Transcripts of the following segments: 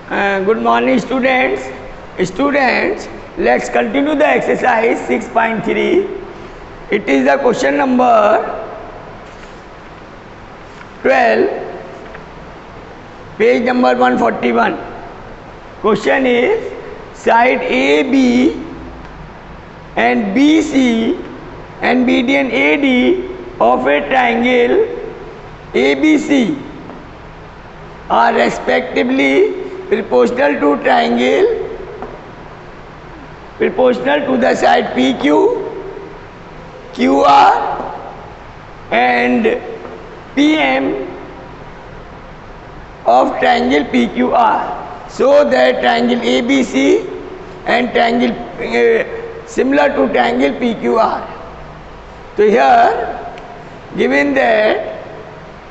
Good morning, students. Students, let's continue the exercise 6.3. It is the question number 12, page number 141. Question is, side AB and BC and median AD of a triangle ABC are respectively proportional to the side PQ, QR and PM of triangle PQR. So that triangle ABC and triangle similar to triangle PQR. So here given that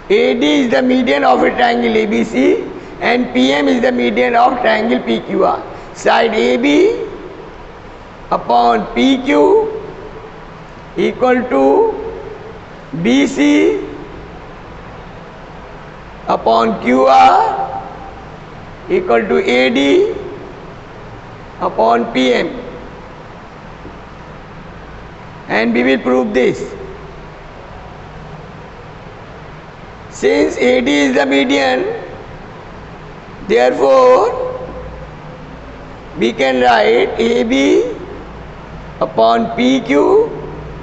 AD is the median of a triangle ABC and PM is the median of triangle PQR. Side AB upon PQ equal to BC upon QR equal to AD upon PM, and we will prove this. Since AD is the median, therefore we can write AB upon PQ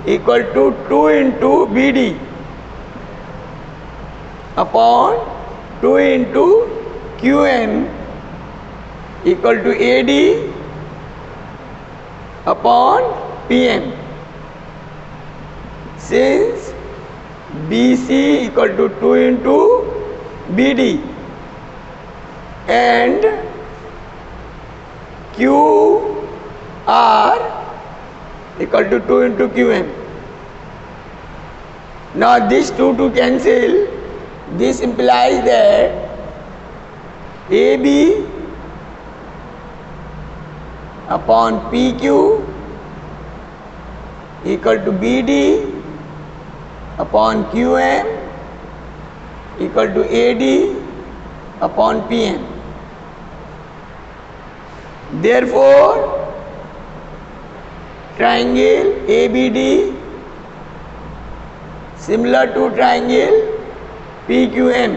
equal to 2 into BD upon 2 into QM equal to AD upon PM. Since BC equal to 2 into BD and QR equal to 2 into QM. Now this 2 to cancel. This implies that AB upon PQ equal to BD upon QM equal to AD upon PM. Therefore, triangle ABD similar to triangle PQM.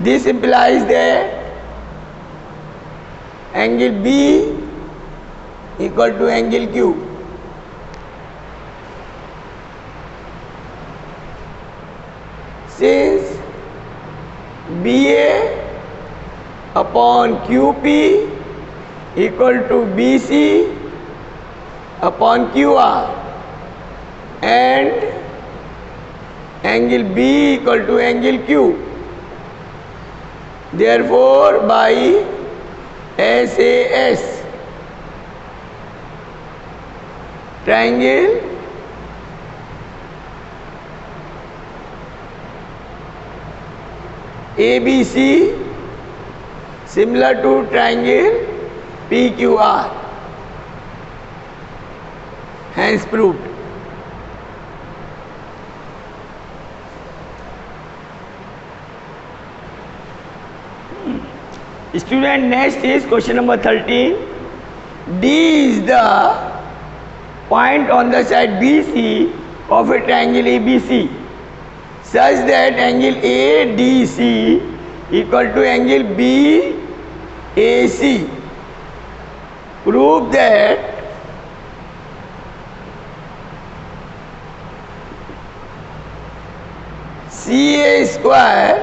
This implies that angle B equal to angle Q. Since BA upon QP equal to BC upon QR and angle B equal to angle Q, therefore by SAS triangle ABC similar to triangle PQR, hence proved. Student, next is question number 13. D is the point on the side BC of a triangle ABC such that angle ADC equal to angle BAC. Prove that CA square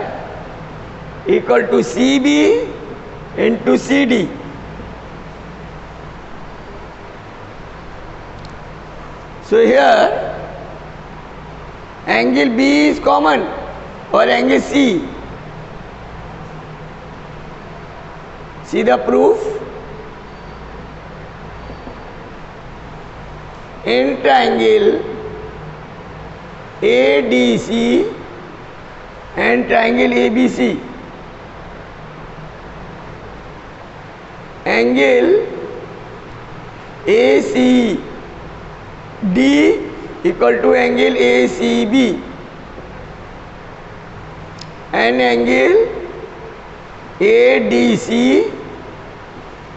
equal to CB into CD. So here angle B is common or angle C. See the proof? In triangle ADC and triangle ABC, angle ACD equal to angle ACB an angle ADC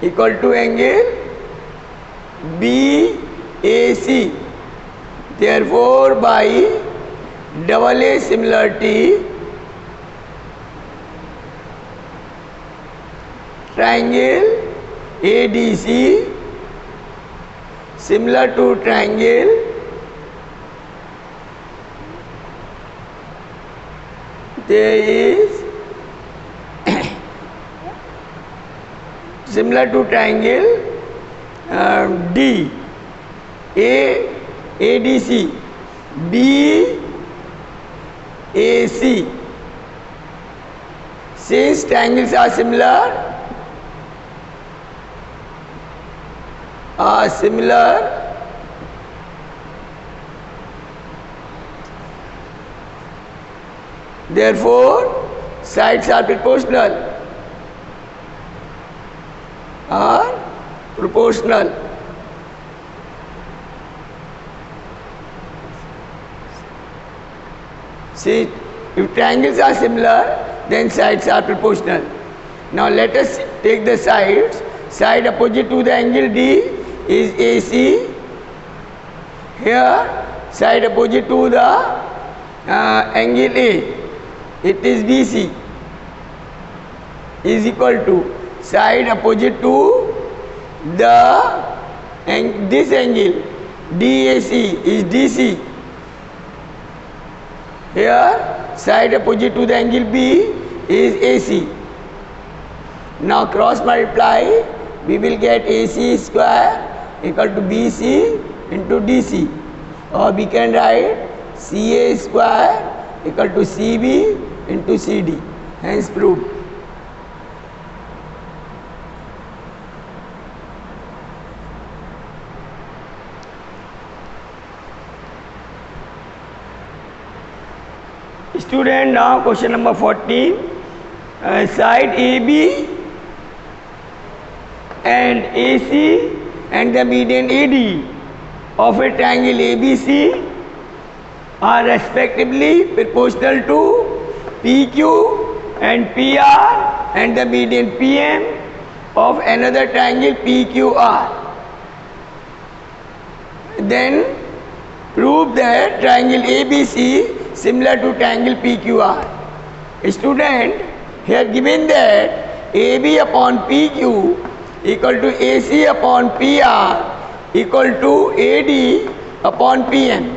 equal to angle BAC. Therefore, by double A similarity, triangle ADC similar to triangle there is similar to triangle D ADC BAC. Since triangles are similar, therefore sides are proportional. See, if triangles are similar, then sides are proportional. Now let us take the sides. Side opposite to the angle D is AC. Here, side opposite to the angle A, it is BC, is equal to side opposite to the this angle DAC is DC. Here, side opposite to the angle B is AC. Now cross multiply, we will get AC square equal to BC into DC, or we can write CA square equal to CB into CD. Hence proved. Student, now question number 14. Side AB and AC and the median AD of a triangle ABC are respectively proportional to PQ and PR and the median PM of another triangle PQR. Then prove that triangle ABC similar to triangle PQR. Student, here given that AB upon PQ equal to AC upon PR equal to AD upon PM.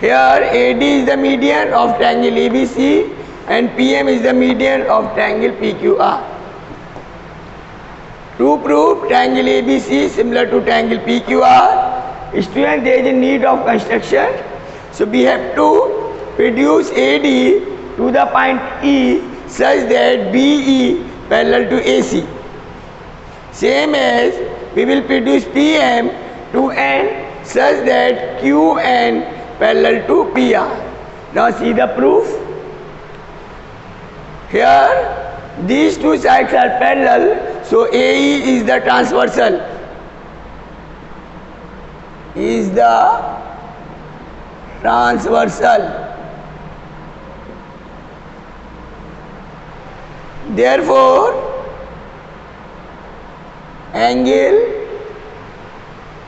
Here AD is the median of triangle ABC and PM is the median of triangle PQR. To prove triangle ABC similar to triangle PQR, student, there is a need of construction. So we have to produce AD to the point E such that BE parallel to AC. Same as we will produce PM to N such that QN parallel to PR. Now see the proof. Here these two sides are parallel, so AE is the transversal. Is the transversal. Therefore, angle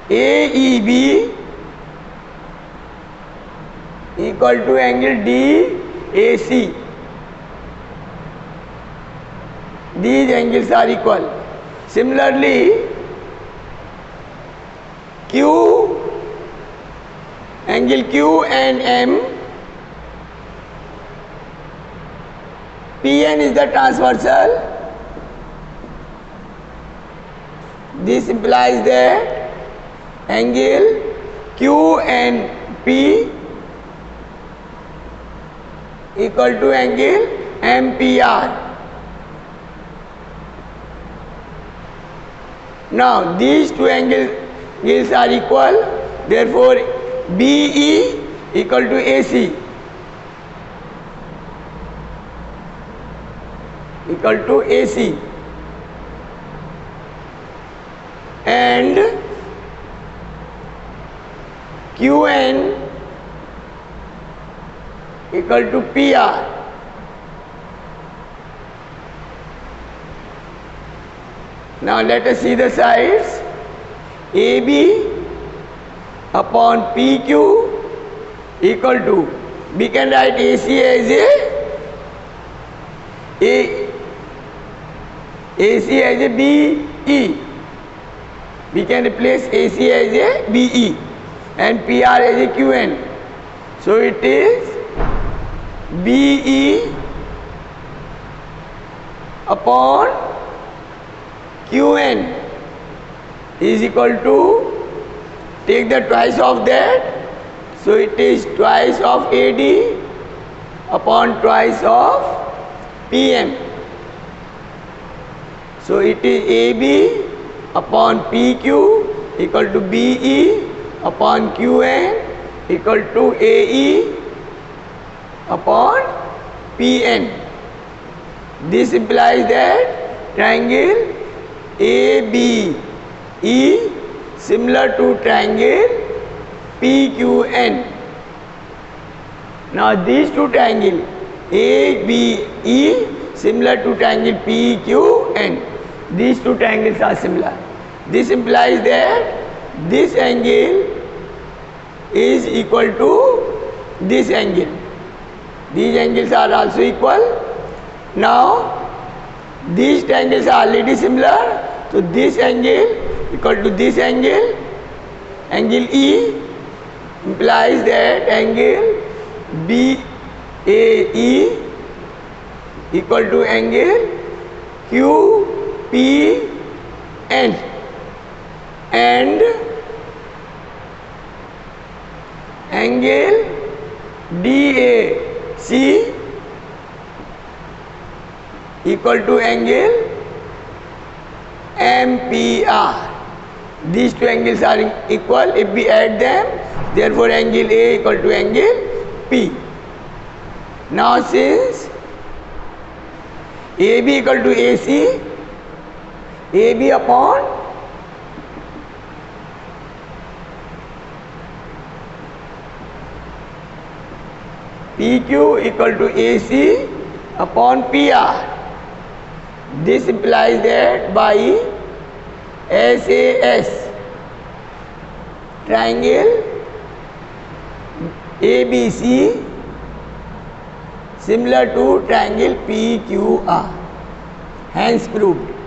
AEB equal to angle DAC. These angles are equal. Similarly, angle Q and M, PN is the transversal. This implies that angle Q and P equal to angle MPR. Now these two angles are equal, therefore BE equal to AC equal to AC, and QN equal to PR Now let us see the sides. AB upon PQ equal to, we can write AC as AC as a BE. We can replace AC as a BE and PR as a QN. So it is BE upon QN is equal to, take the twice of that, so it is twice of AD upon twice of PM. So it is AB upon PQ equal to BE upon QN equal to AE upon PN. This implies that triangle ABE similar to triangle PQN. Now these two triangles ABE similar to triangle PQN. These two triangles are similar. This implies that this angle is equal to this angle. These angles are also equal. Now these triangles are already similar. So this angle equal to this angle. Angle E implies that angle BAE equal to angle QPN, and angle DAC equal to angle MPR. These two angles are equal if we add them, therefore angle A equal to angle P. Now since AB equal to AC, AB upon PQ equal to AC upon PR. This implies that by SAS triangle ABC similar to triangle PQR, hence proved.